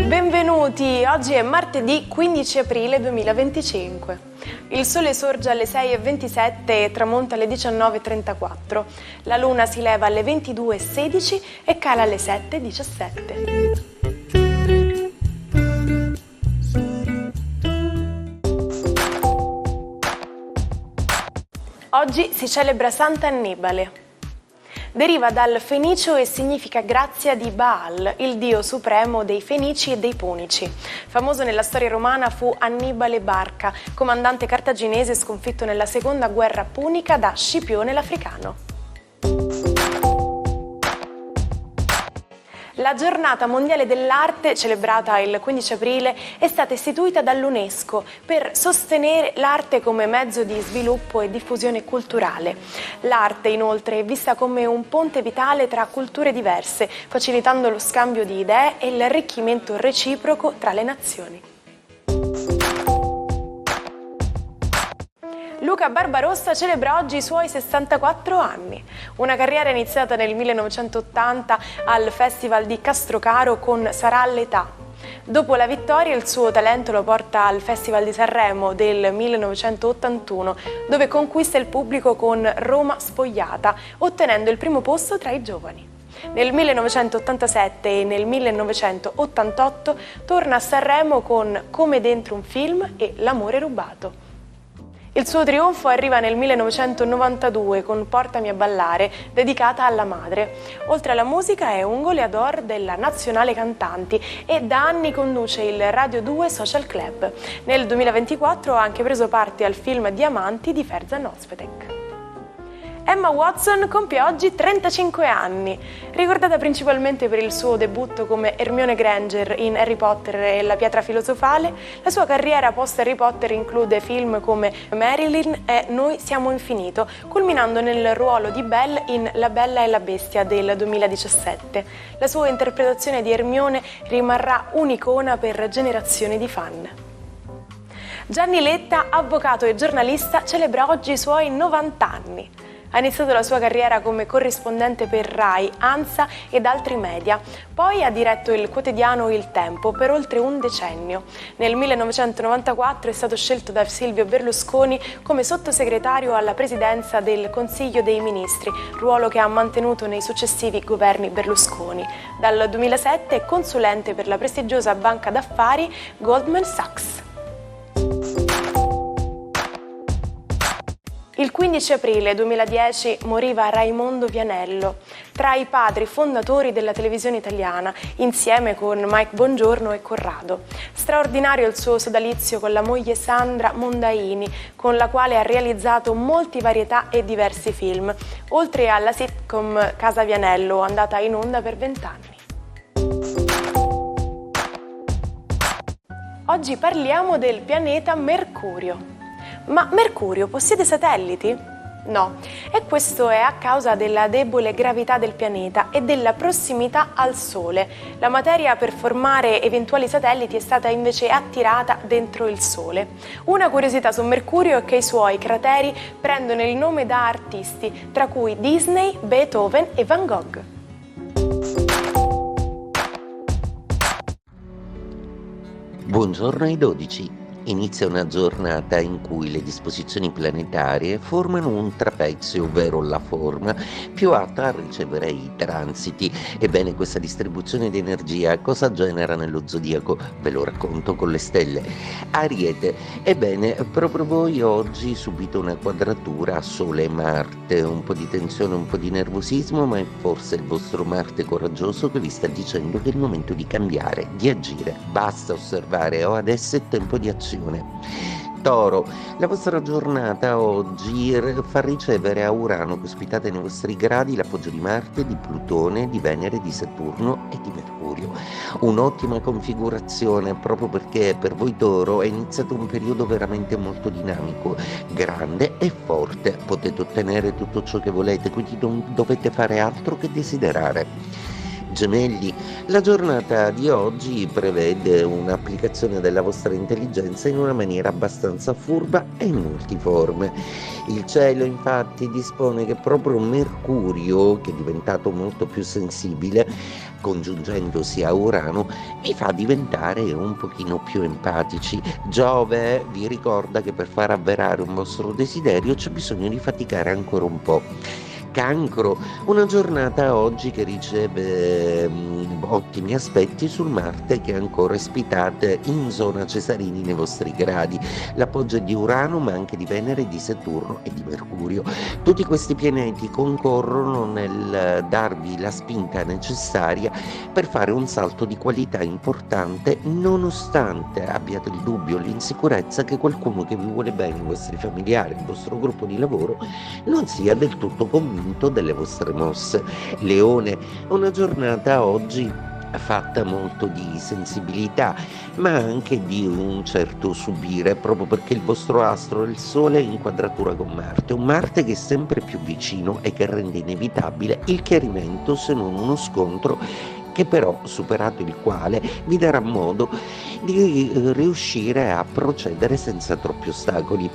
Benvenuti, oggi è martedì 15 aprile 2025. Il sole sorge alle 6:27 e tramonta alle 19:34. La luna si leva alle 22:16 e cala alle 7:17. Oggi si celebra Sant'Annibale. Deriva dal fenicio e significa grazia di Baal, il dio supremo dei Fenici e dei Punici. Famoso nella storia romana fu Annibale Barca, comandante cartaginese sconfitto nella seconda guerra punica da Scipione l'Africano. La giornata mondiale dell'arte, celebrata il 15 aprile, è stata istituita dall'UNESCO per sostenere l'arte come mezzo di sviluppo e diffusione culturale. L'arte, inoltre, è vista come un ponte vitale tra culture diverse, facilitando lo scambio di idee e l'arricchimento reciproco tra le nazioni. Luca Barbarossa celebra oggi i suoi 64 anni. Una carriera iniziata nel 1980 al Festival di Castrocaro con Sarà l'età. Dopo la vittoria il suo talento lo porta al Festival di Sanremo del 1981, dove conquista il pubblico con Roma spogliata, ottenendo il primo posto tra i giovani. Nel 1987 e nel 1988 torna a Sanremo con Come dentro un film e L'amore rubato. Il suo trionfo arriva nel 1992 con Portami a ballare, dedicata alla madre. Oltre alla musica è un goleador della Nazionale Cantanti e da anni conduce il Radio 2 Social Club. Nel 2024 ha anche preso parte al film Diamanti di Ferzan Özpetek. Emma Watson compie oggi 35 anni. Ricordata principalmente per il suo debutto come Hermione Granger in Harry Potter e la pietra filosofale, la sua carriera post-Harry Potter include film come Marilyn e Noi siamo infinito, culminando nel ruolo di Belle in La Bella e la Bestia del 2017. La sua interpretazione di Hermione rimarrà un'icona per generazioni di fan. Gianni Letta, avvocato e giornalista, celebra oggi i suoi 90 anni. Ha iniziato la sua carriera come corrispondente per Rai, ANSA ed altri media. Poi ha diretto il quotidiano Il Tempo per oltre un decennio. Nel 1994 è stato scelto da Silvio Berlusconi come sottosegretario alla presidenza del Consiglio dei Ministri, ruolo che ha mantenuto nei successivi governi Berlusconi. Dal 2007 è consulente per la prestigiosa banca d'affari Goldman Sachs. Il 15 aprile 2010 moriva Raimondo Vianello, tra i padri fondatori della televisione italiana, insieme con Mike Bongiorno e Corrado. Straordinario il suo sodalizio con la moglie Sandra Mondaini, con la quale ha realizzato molti varietà e diversi film, oltre alla sitcom Casa Vianello, andata in onda per 20 anni. Oggi parliamo del pianeta Mercurio. Ma Mercurio possiede satelliti? No, e questo è a causa della debole gravità del pianeta e della prossimità al Sole. La materia per formare eventuali satelliti è stata invece attirata dentro il Sole. Una curiosità su Mercurio è che i suoi crateri prendono il nome da artisti, tra cui Disney, Beethoven e Van Gogh. Buongiorno ai 12. Inizia una giornata in cui le disposizioni planetarie formano un trapezio, ovvero la forma più atta a ricevere i transiti. Ebbene, questa distribuzione di energia cosa genera nello zodiaco? Ve lo racconto con le stelle. Ariete. Ebbene, proprio voi oggi subite una quadratura Sole e Marte, un po' di tensione, un po' di nervosismo, ma è forse il vostro Marte coraggioso che vi sta dicendo che è il momento di cambiare, di agire. Basta osservare, adesso è tempo di azione. Toro, la vostra giornata oggi fa ricevere a Urano, che ospitate nei vostri gradi, l'appoggio di Marte, di Plutone, di Venere, di Saturno e di Mercurio. Un'ottima configurazione, proprio perché per voi Toro è iniziato un periodo veramente molto dinamico, grande e forte. Potete ottenere tutto ciò che volete, quindi non dovete fare altro che desiderare. Gemelli, la giornata di oggi prevede un'applicazione della vostra intelligenza in una maniera abbastanza furba e multiforme. Il cielo infatti dispone che proprio Mercurio, che è diventato molto più sensibile, congiungendosi a Urano, vi fa diventare un pochino più empatici. Giove vi ricorda che per far avverare un vostro desiderio c'è bisogno di faticare ancora un po'. Cancro, una giornata oggi che riceve ottimi aspetti sul Marte che ancora ospitate in zona Cesarini nei vostri gradi. L'appoggio è di Urano ma anche di Venere, di Saturno e di Mercurio. Tutti questi pianeti concorrono nel darvi la spinta necessaria per fare un salto di qualità importante, nonostante abbiate il dubbio o l'insicurezza che qualcuno che vi vuole bene, i vostri familiari, il vostro gruppo di lavoro, non sia del tutto convinto delle vostre mosse. Leone, una giornata oggi fatta molto di sensibilità, ma anche di un certo subire, proprio perché il vostro astro, il Sole, è in quadratura con Marte, un Marte che è sempre più vicino e che rende inevitabile il chiarimento, se non uno scontro, che però, superato il quale, vi darà modo di riuscire a procedere senza troppi ostacoli.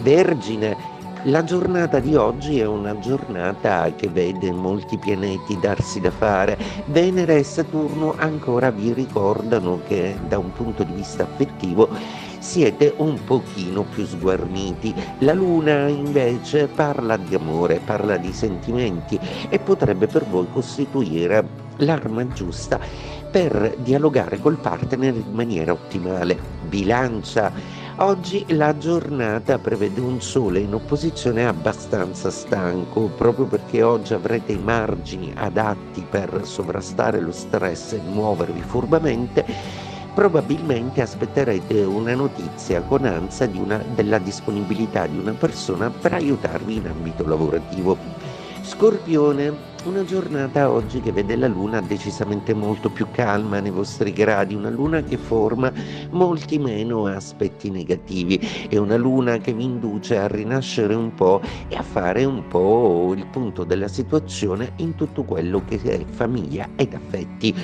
Vergine, la giornata di oggi è una giornata che vede molti pianeti darsi da fare. Venere e Saturno ancora vi ricordano che da un punto di vista affettivo siete un pochino più sguarniti. La Luna invece parla di amore, parla di sentimenti e potrebbe per voi costituire l'arma giusta per dialogare col partner in maniera ottimale. Bilancia, oggi la giornata prevede un Sole in opposizione abbastanza stanco, proprio perché oggi avrete i margini adatti per sovrastare lo stress e muovervi furbamente. Probabilmente aspetterete una notizia con ansia della disponibilità di una persona per aiutarvi in ambito lavorativo. Scorpione, una giornata oggi che vede la Luna decisamente molto più calma nei vostri gradi, una Luna che forma molti meno aspetti negativi, è una Luna che vi induce a rinascere un po' e a fare un po' il punto della situazione in tutto quello che è famiglia ed affetti.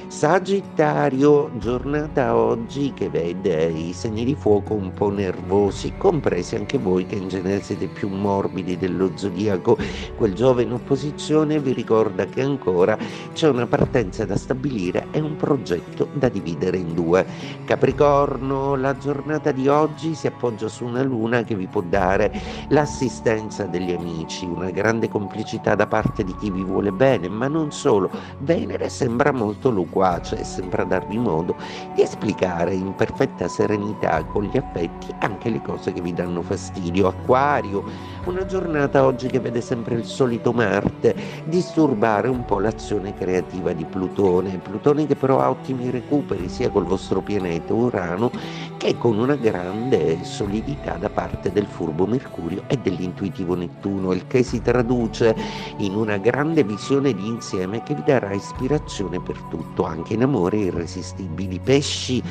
Sagittario, giornata oggi che vede i segni di fuoco un po' nervosi, compresi anche voi che in genere siete più morbidi dello zodiaco. Quel Giove in opposizione vi ricorda che ancora c'è una partenza da stabilire e un progetto da dividere in due. Capricorno, la giornata di oggi si appoggia su una Luna che vi può dare l'assistenza degli amici, una grande complicità da parte di chi vi vuole bene, ma non solo. Venere sembra molto loquace e sembra darvi modo di esplicare in perfetta serenità con gli affetti anche le cose che vi danno fastidio. Acquario, una giornata oggi che vede sempre il solito Marte disturbare un po' l'azione creativa di Plutone che però ha ottimi recuperi sia col vostro pianeta Urano che con una grande solidità da parte del furbo Mercurio e dell'intuitivo Nettuno, il che si traduce in una grande visione di insieme che vi darà ispirazione per tutto, anche in amore irresistibili. Pesci,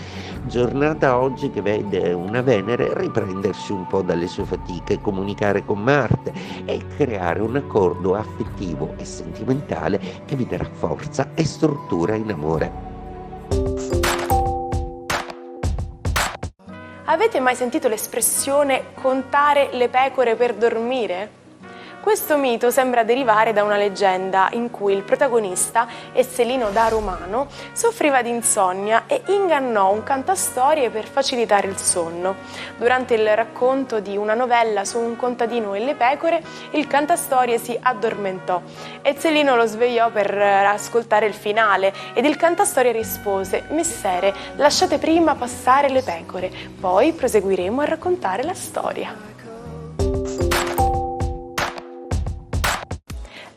giornata oggi che vede una Venere riprendersi un po' dalle sue fatiche, comunicare con Marte e creare un accordo affettivo e sentimentale che vi darà forza e struttura in amore. Avete mai sentito l'espressione contare le pecore per dormire? Questo mito sembra derivare da una leggenda in cui il protagonista, Esselino da Romano, soffriva di insonnia e ingannò un cantastorie per facilitare il sonno. Durante il racconto di una novella su un contadino e le pecore, il cantastorie si addormentò. Esselino lo svegliò per ascoltare il finale ed il cantastorie rispose: «Messere, lasciate prima passare le pecore, poi proseguiremo a raccontare la storia».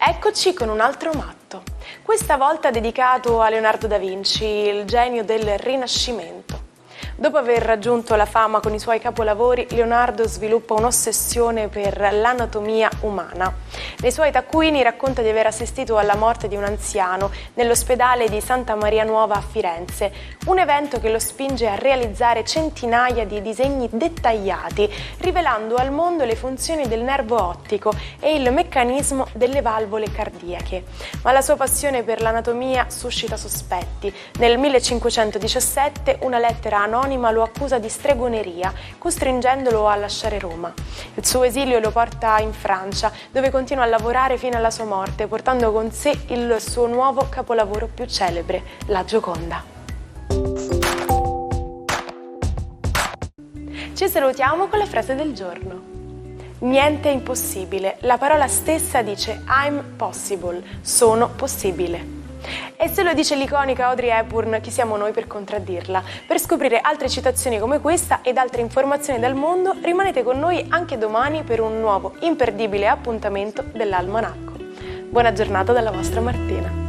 Eccoci con un altro matto, questa volta dedicato a Leonardo da Vinci, il genio del Rinascimento. Dopo aver raggiunto la fama con i suoi capolavori, Leonardo sviluppa un'ossessione per l'anatomia umana. Nei suoi taccuini racconta di aver assistito alla morte di un anziano nell'ospedale di Santa Maria Nuova a Firenze, un evento che lo spinge a realizzare centinaia di disegni dettagliati, rivelando al mondo le funzioni del nervo ottico e il meccanismo delle valvole cardiache. Ma la sua passione per l'anatomia suscita sospetti. Nel 1517 una lettera anonima omonima lo accusa di stregoneria, costringendolo a lasciare Roma. Il suo esilio lo porta in Francia, dove continua a lavorare fino alla sua morte, portando con sé il suo nuovo capolavoro più celebre, la Gioconda. Ci salutiamo con la frase del giorno. Niente è impossibile, la parola stessa dice I'm possible, sono possibile. E se lo dice l'iconica Audrey Hepburn, chi siamo noi per contraddirla? Per scoprire altre citazioni come questa ed altre informazioni dal mondo, rimanete con noi anche domani per un nuovo imperdibile appuntamento dell'Almanacco. Buona giornata dalla vostra Martina.